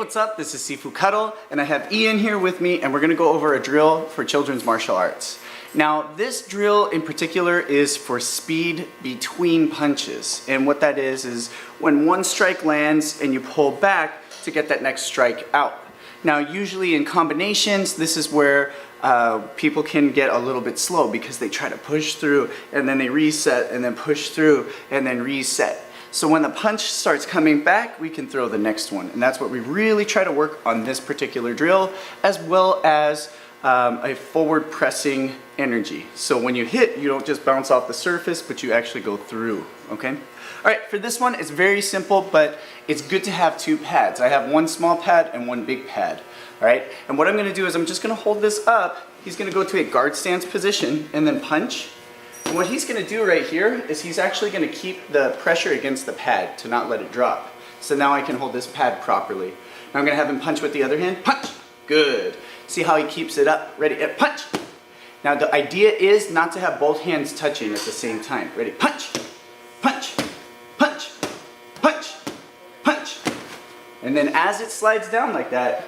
what's up? This is Sifu Cuddle, and I have Ian here with me, and we're going to go over a drill for children's martial arts. Now, this drill in particular is for speed between punches, and what that is when one strike lands and you pull back to get that next strike out. Now, usually in combinations, this is where people can get a little bit slow because they try to push through and then they reset and then push through and then reset. So when the punch starts coming back, we can throw the next one. And that's what we really try to work on this particular drill, as well as a forward pressing energy. So when you hit, you don't just bounce off the surface, but you actually go through, okay? All right, for this one, it's very simple, but it's good to have two pads. I have one small pad and one big pad, all right? And what I'm gonna do is I'm just gonna hold this up. He's gonna go to a guard stance position and then punch. And what he's going to do right here is he's actually going to keep the pressure against the pad to not let it drop. So now I can hold this pad properly. Now I'm going to have him punch with the other hand. Punch! Good. See how he keeps it up? Ready? Punch! Now the idea is not to have both hands touching at the same time. Ready? Punch! Punch! Punch! Punch! Punch! And then as it slides down like that,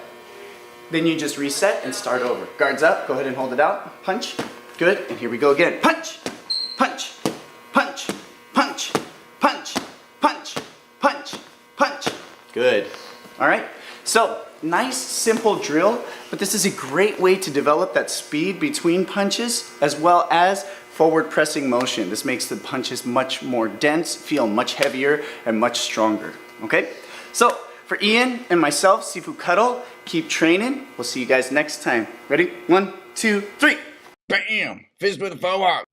then you just reset and start over. Guards up. Go ahead and hold it out. Punch. Good. And here we go again. Punch! Punch, punch, punch, punch, punch, punch, punch. Good. All right. So nice, simple drill, but this is a great way to develop that speed between punches as well as forward pressing motion. This makes the punches much more dense, feel much heavier, and much stronger. Okay. So for Ian and myself, Sifu Cuddle, keep training. We'll see you guys next time. Ready? 1, 2, 3. Bam! Fist with a forward.